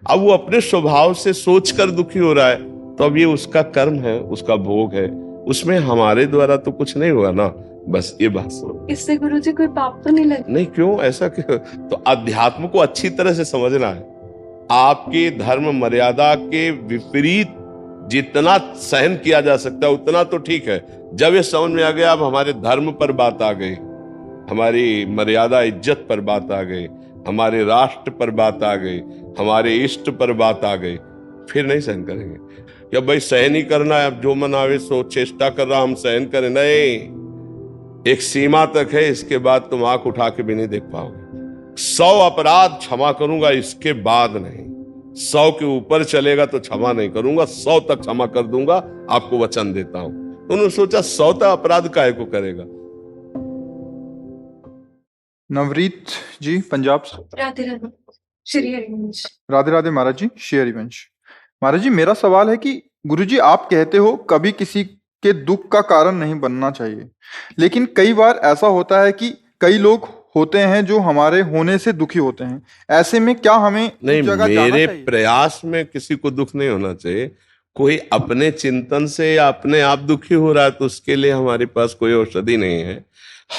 अब वो अपने स्वभाव से सोचकर दुखी हो रहा है, तो अब ये उसका कर्म है, उसका भोग है, उसमें हमारे द्वारा तो कुछ नहीं हुआ ना। बस ये बात समझ। इससे गुरुजी कोई पाप तो नहीं लगे? नहीं, क्यों ऐसा क्यों? तो अध्यात्म को अच्छी तरह से समझना है। आपकी धर्म मर्यादा के विपरीत जितना सहन किया जा सकता है उतना तो ठीक है। जब ये समझ में आ गया, अब हमारे धर्म पर बात आ गई, हमारी मर्यादा इज्जत पर बात आ गई, हमारे राष्ट्र पर बात आ गई, हमारे इष्ट पर बात आ गई, फिर नहीं सहन करेंगे। या भाई सहन ही करना है, अब जो मन आवे सो चेष्टा कर रहा हम सहन करें, नहीं। एक सीमा तक है, इसके बाद तुम आंख उठा के भी नहीं देख पाओगे। 100 अपराध क्षमा करूंगा, इसके बाद नहीं। 100 के ऊपर चलेगा तो क्षमा नहीं करूंगा, 100 तक क्षमा कर दूंगा, आपको वचन देता हूं। उन्होंने सोचा 100 तक अपराध काहे को करेगा। नवरीत जी पंजाब से। राधे राधे श्री हरिवंश। राधे राधे महाराज जी, श्री हरिवंश। महाराज जी, मेरा सवाल है कि गुरुजी आप कहते हो कभी किसी के दुख का कारण नहीं बनना चाहिए, लेकिन कई बार ऐसा होता है कि कई लोग होते हैं जो हमारे होने से दुखी होते हैं। ऐसे में क्या हमें नहीं, उस जगह जाना मेरे चाहिए? प्रयास में किसी को दुख नहीं होना चाहिए। कोई अपने चिंतन से या अपने आप दुखी हो रहा है तो उसके लिए हमारे पास कोई औषधि नहीं है।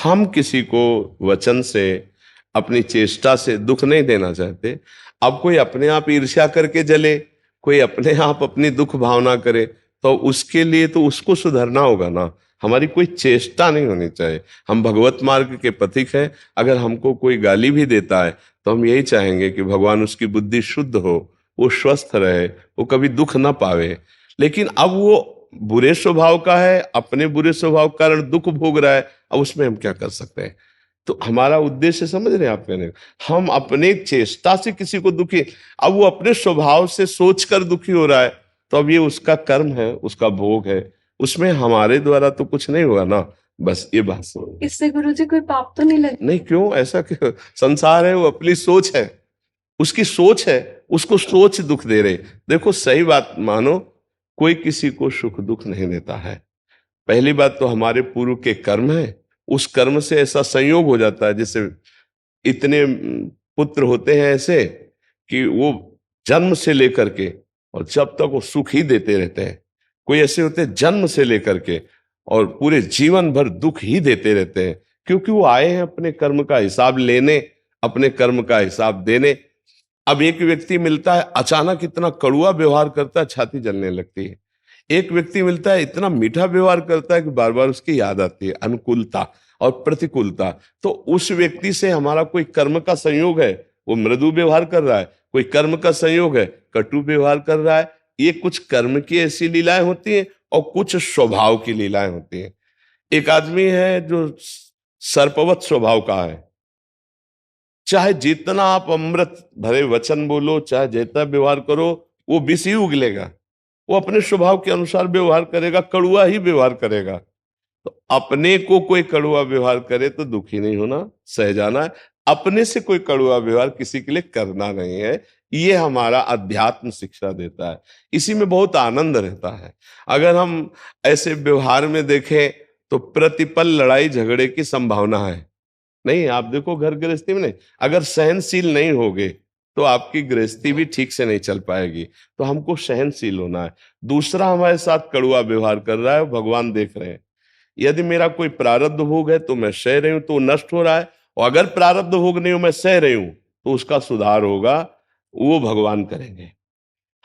हम किसी को वचन से, अपनी चेष्टा से दुख नहीं देना चाहते। अब कोई अपने आप ईर्ष्या करके जले, कोई अपने आप अपनी दुख भावना करे, तो उसके लिए तो उसको सुधरना होगा ना। हमारी कोई चेष्टा नहीं होनी चाहिए। हम भगवत मार्ग के पथिक हैं। अगर हमको कोई गाली भी देता है तो हम यही चाहेंगे कि भगवान उसकी बुद्धि शुद्ध हो, वो स्वस्थ रहे, वो कभी दुख ना पावे। लेकिन अब वो बुरे स्वभाव का है, अपने बुरे स्वभाव के कारण दुख भोग रहा है, अब उसमें हम क्या कर सकते हैं। तो हमारा उद्देश्य समझ रहे हैं आप कहने का? हम अपने चेष्टा से किसी को दुखी, अब वो अपने स्वभाव से सोचकर दुखी हो रहा है, तो अब ये उसका कर्म है, उसका भोग है, उसमें हमारे द्वारा तो कुछ नहीं हुआ ना। बस ये बात समझ। इससे गुरुजी कोई पाप तो नहीं लगे? नहीं, क्यों ऐसा क्यों? संसार है, वो अपनी सोच है, उसकी सोच है, उसको सोच दुख दे रहे। देखो सही बात मानो, कोई किसी को सुख दुख नहीं देता है। पहली बात तो हमारे पूर्व के कर्म है, उस कर्म से ऐसा संयोग हो जाता है। जैसे इतने पुत्र होते हैं ऐसे कि वो जन्म से लेकर के और जब तक वो सुख ही देते रहते हैं। कोई ऐसे होते हैं जन्म से लेकर के और पूरे जीवन भर दुख ही देते रहते हैं, क्योंकि वो आए हैं अपने कर्म का हिसाब लेने, अपने कर्म का हिसाब देने। अब एक व्यक्ति मिलता है, अचानक इतना कड़ुआ व्यवहार करता है, छाती जलने लगती है। एक व्यक्ति मिलता है, इतना मीठा व्यवहार करता है कि बार बार उसकी याद आती है, अनुकूलता और प्रतिकूलता। तो उस व्यक्ति से हमारा कोई कर्म का संयोग है, वो मृदु व्यवहार कर रहा है, कोई कर्म का संयोग है, कटु व्यवहार कर रहा है। ये कुछ कर्म की ऐसी लीलाएं होती हैं और कुछ स्वभाव की लीलाएं होती हैं। एक आदमी है जो सर्पवत स्वभाव का है, चाहे जितना आप अमृत भरे वचन बोलो, चाहे जितना व्यवहार करो, वो विष ही उगलेगा। वो अपने स्वभाव के अनुसार व्यवहार करेगा, कड़ुआ ही व्यवहार करेगा। तो अपने को कोई कड़ुआ व्यवहार करे तो दुखी नहीं होना, सह जाना है। अपने से कोई कड़ुआ व्यवहार किसी के लिए करना नहीं है। ये हमारा अध्यात्म शिक्षा देता है। इसी में बहुत आनंद रहता है। अगर हम ऐसे व्यवहार में देखें तो प्रतिपल लड़ाई झगड़े की संभावना है। नहीं, आप देखो घर गृहस्थी में नहीं, अगर सहनशील नहीं होगे तो आपकी गृहस्थी भी ठीक से नहीं चल पाएगी। तो हमको सहनशील होना है। दूसरा हमारे साथ कड़ुआ व्यवहार कर रहा है, भगवान देख रहे हैं। यदि मेरा कोई प्रारब्ध भोग है तो मैं सह रही हूं, तो नष्ट हो रहा है। और अगर प्रारब्ध भोग नहीं हो, मैं सह रही हूं, तो उसका सुधार होगा, वो भगवान करेंगे।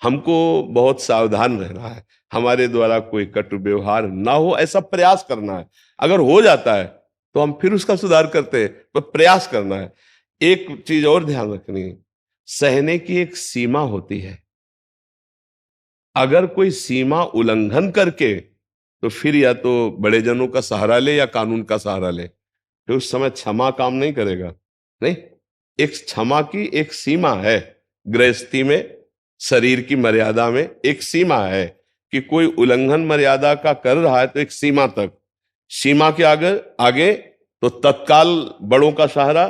हमको बहुत सावधान रहना है, हमारे द्वारा कोई कटु व्यवहार ना हो, ऐसा प्रयास करना है। अगर हो जाता है तो हम फिर उसका सुधार करते हैं, पर प्रयास करना है। एक चीज और ध्यान रखनी है, सहने की एक सीमा होती है। अगर कोई सीमा उल्लंघन करके, तो फिर या तो बड़े जनों का सहारा ले या कानून का सहारा ले, फिर उस समय क्षमा काम नहीं करेगा। नहीं, एक क्षमा की एक सीमा है। गृहस्थी में, शरीर की मर्यादा में एक सीमा है कि कोई उल्लंघन मर्यादा का कर रहा है तो एक सीमा तक, सीमा के आगे आगे तो तत्काल बड़ों का सहारा,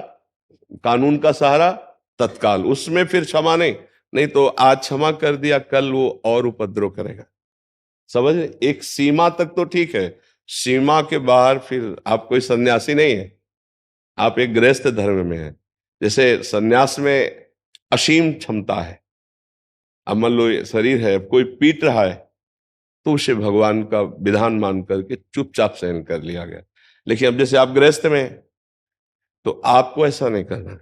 कानून का सहारा तत्काल, उसमें फिर क्षमा नहीं। नहीं तो आज क्षमा कर दिया, कल वो और उपद्रव करेगा। समझ रहे? एक सीमा तक तो ठीक है, सीमा के बाहर फिर आप कोई सन्यासी नहीं है, आप एक गृहस्थ धर्म में हैं। जैसे सन्यास में असीम क्षमता है, अब मान लो ये शरीर है, अब कोई पीट रहा है तो उसे भगवान का विधान मान करके चुपचाप सहन कर लिया गया। लेकिन अब जैसे आप गृहस्थ में हैं, तो आपको ऐसा नहीं करना है।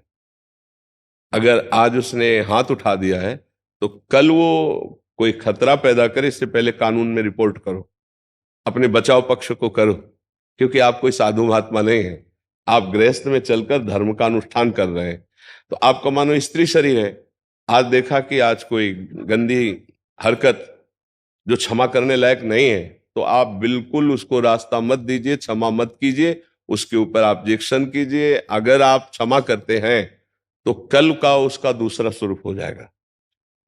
अगर आज उसने हाथ उठा दिया है तो कल वो कोई खतरा पैदा करे इससे पहले कानून में रिपोर्ट करो, अपने बचाव पक्ष को करो, क्योंकि आप कोई साधु महात्मा नहीं है, आप गृहस्थ में चलकर धर्म का अनुष्ठान कर रहे हैं। तो आपका मानो स्त्री शरीर है, आज देखा कि आज कोई गंदी हरकत जो क्षमा करने लायक नहीं है, तो आप बिल्कुल उसको रास्ता मत दीजिए, क्षमा मत कीजिए, उसके ऊपर ऑब्जेक्शन कीजिए। अगर आप क्षमा करते हैं तो कल का उसका दूसरा स्वरूप हो जाएगा।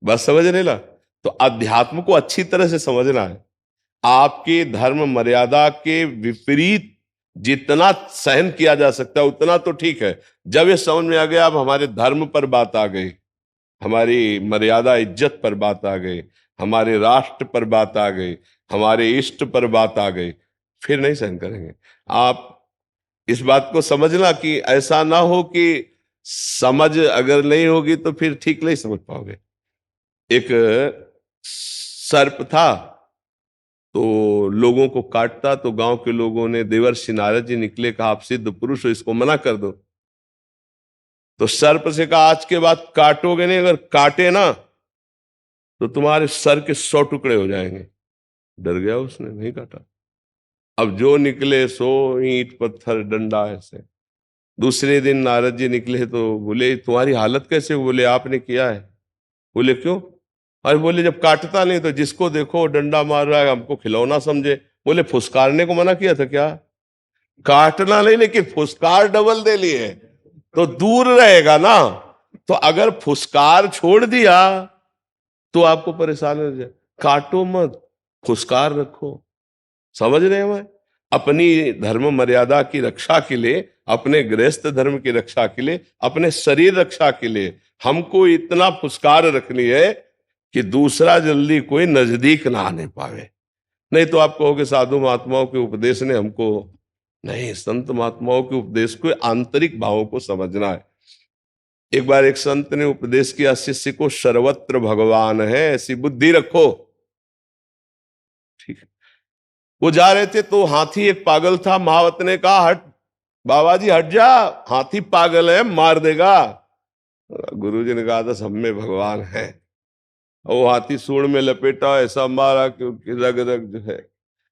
बस समझ रहे ना? तो अध्यात्म को अच्छी तरह से समझना है। आपके धर्म मर्यादा के विपरीत जितना सहन किया जा सकता है उतना तो ठीक है। जब ये समझ में आ गया, अब हमारे धर्म पर बात आ गई, हमारी मर्यादा इज्जत पर बात आ गई, हमारे राष्ट्र पर बात आ गई, हमारे इष्ट पर बात आ गई, फिर नहीं सहन करेंगे। आप इस बात को समझना कि ऐसा ना हो कि समझ अगर नहीं होगी तो फिर ठीक नहीं समझ पाओगे। एक सर्प था, तो लोगों को काटता, तो गांव के लोगों ने देवर्षि नारद जी निकले, कहा आप सिद्ध पुरुष हो, इसको मना कर दो। तो सर्प से कहा आज के बाद काटोगे नहीं, अगर काटे ना तो तुम्हारे सर के 100 टुकड़े हो जाएंगे। डर गया, उसने नहीं काटा। अब जो निकले सो ईंट पत्थर डंडा ऐसे। दूसरे दिन नारद जी निकले तो बोले तुम्हारी हालत कैसे? बोले आपने किया है। बोले क्यों? अरे बोले जब काटता नहीं तो जिसको देखो डंडा मार रहा है, हमको खिलौना समझे। बोले फुसकारने को मना किया था क्या? काटना नहीं, लेकिन फुसकार डबल दे लिए, तो दूर रहेगा ना। तो अगर फुसकार छोड़ दिया तो आपको परेशानी हो जाए। काटो मत, फुसकार रखो। समझ रहे हैं? अपनी धर्म मर्यादा की रक्षा के लिए, अपने गृहस्थ धर्म की रक्षा के लिए, अपने शरीर रक्षा के लिए हमको इतना फुसकार रखनी है कि दूसरा जल्दी कोई नजदीक ना आने पावे। नहीं तो आप कहोगे साधु महात्माओं के उपदेश ने हमको, नहीं, संत महात्माओं के उपदेश को आंतरिक भावों को समझना है। एक बार एक संत ने उपदेश किया शिष्य को, सर्वत्र भगवान है ऐसी बुद्धि रखो। ठीक है। वो जा रहे थे तो हाथी एक पागल था। महावत ने कहा हट बाबा जी हट जा, हाथी पागल है, मार देगा। गुरुजी ने कहा था सब में भगवान है। और वो हाथी सूंड में लपेटा, ऐसा मारा क्योंकि रग रग जो है।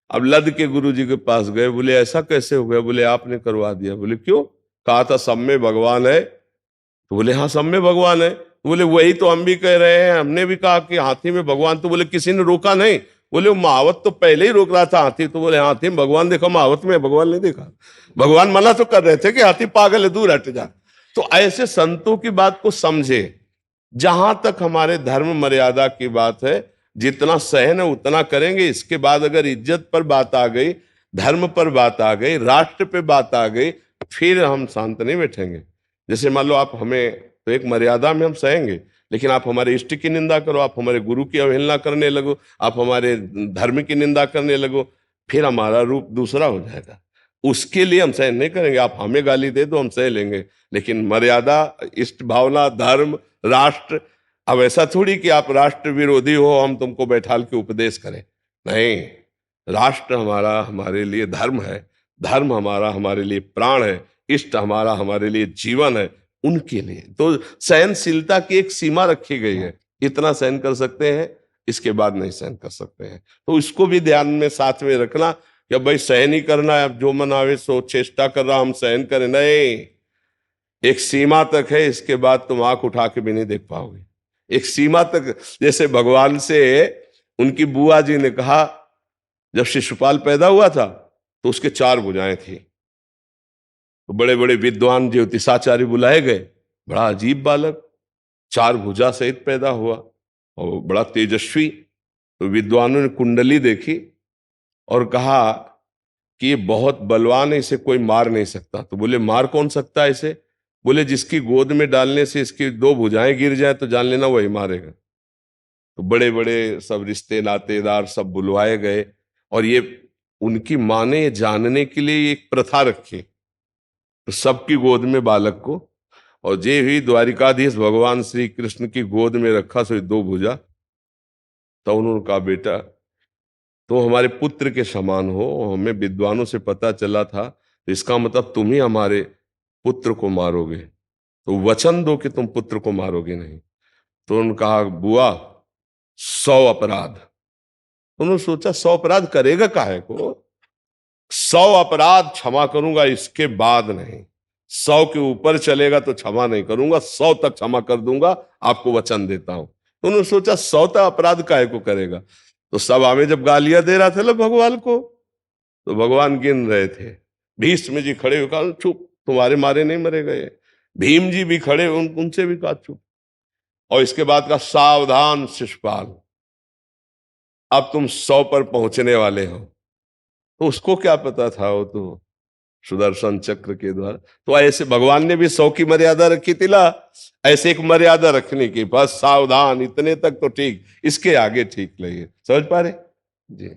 अब लद के गुरुजी के पास गए, बोले ऐसा कैसे हो गया? बोले आपने करवा दिया। बोले क्यों? कहा था सब में भगवान है। तो बोले हाँ सब में भगवान है। तो बोले वही तो हम भी कह रहे हैं, हमने भी कहा कि हाथी में भगवान। तो बोले किसी ने रोका नहीं। बोले वो महावत तो पहले ही रोक रहा था हाथी। तो बोले हाथी में भगवान देखा, महावत में भगवान नहीं देखा। भगवान मना तो कर रहे थे कि हाथी पागल है, दूर हट जा। तो ऐसे संतों की बात को समझे। जहां तक हमारे धर्म मर्यादा की बात है, जितना सहन है उतना करेंगे। इसके बाद अगर इज्जत पर बात आ गई, धर्म पर बात आ गई, राष्ट्र पे बात आ गई, फिर हम शांत नहीं बैठेंगे। जैसे मान लो आप हमें, तो एक मर्यादा में हम सहेंगे, लेकिन आप हमारे इष्ट की निंदा करो, आप हमारे गुरु की अवहेलना करने लगो, आप हमारे धर्म की निंदा करने लगो, फिर हमारा रूप दूसरा हो जाएगा। उसके लिए हम सहन नहीं करेंगे। आप हमें गाली दे दो हम सह लेंगे, लेकिन मर्यादा, इष्ट भावना, धर्म, राष्ट्र, अब ऐसा थोड़ी कि आप राष्ट्र विरोधी हो हम तुमको बैठाल के उपदेश करें। नहीं, राष्ट्र हमारा हमारे लिए धर्म है, धर्म हमारा हमारे लिए प्राण है, इष्ट हमारा हमारे लिए जीवन है। उनके लिए तो सहनशीलता की एक सीमा रखी गई है, इतना सहन कर सकते हैं, इसके बाद नहीं सहन कर सकते हैं। तो इसको भी ध्यान में साथ में रखना कि भाई सहन ही करना है, अब जो मन आवे सो चेष्टा कर रहा हम सहन करें, नहीं। एक सीमा तक है, इसके बाद तुम आंख उठा के भी नहीं देख पाओगे। एक सीमा तक, जैसे भगवान से उनकी बुआ जी ने कहा, जब शिशुपाल पैदा हुआ था तो उसके 4 भुजाएं थी। तो बड़े बड़े विद्वान ज्योतिषाचार्य बुलाए गए। बड़ा अजीब बालक, 4 भुजा सहित पैदा हुआ और बड़ा तेजस्वी। तो विद्वानों ने कुंडली देखी और कहा कि ये बहुत बलवान है, इसे कोई मार नहीं सकता। तो बोले मार कौन सकता है इसे? बोले जिसकी गोद में डालने से इसकी 2 भुजाएं गिर जाए तो जान लेना वही मारेगा। तो बड़े बड़े सब रिश्ते नातेदार सब बुलवाए गए और ये उनकी माँ ने ये जानने के लिए एक प्रथा रखी, तो सबकी गोद में बालक को, और जे हुई द्वारिकाधीश भगवान श्री कृष्ण की गोद में रखा सो 2 भुजा। तो उन्होंने कहा बेटा तुम हमारे पुत्र के समान हो, हमें विद्वानों से पता चला था, तो इसका मतलब तुम ही हमारे पुत्र को मारोगे, तो वचन दो कि तुम पुत्र को मारोगे नहीं। तो उन्होंने कहा बुआ 100 अपराध। उन्होंने सोचा 100 अपराध करेगा काहे को, 100 अपराध क्षमा करूंगा, इसके बाद नहीं, 100 के ऊपर चलेगा तो क्षमा नहीं करूंगा, 100 तक क्षमा कर दूंगा, आपको वचन देता हूं। तो उन्होंने सोचा 100 तक अपराध काहे को करेगा। तो सभा में जब गालियां दे रहा था ना भगवान को, तो भगवान गिन रहे थे। भीष्म जी खड़े हुए कहा चुप, तुम्हारे मारे नहीं मरे गए। भीम जी भी खड़े, उनसे भी कहा चुप। और इसके बाद का सावधान शिशुपाल, अब तुम 100 पर पहुंचने वाले हो। तो उसको क्या पता था, वो तो सुदर्शन चक्र के द्वारा। तो ऐसे भगवान ने भी 100 की मर्यादा रखी थी ला, ऐसे एक मर्यादा रखने की, बस सावधान, इतने तक तो ठीक, इसके आगे ठीक नहीं है। समझ पा रहे जी।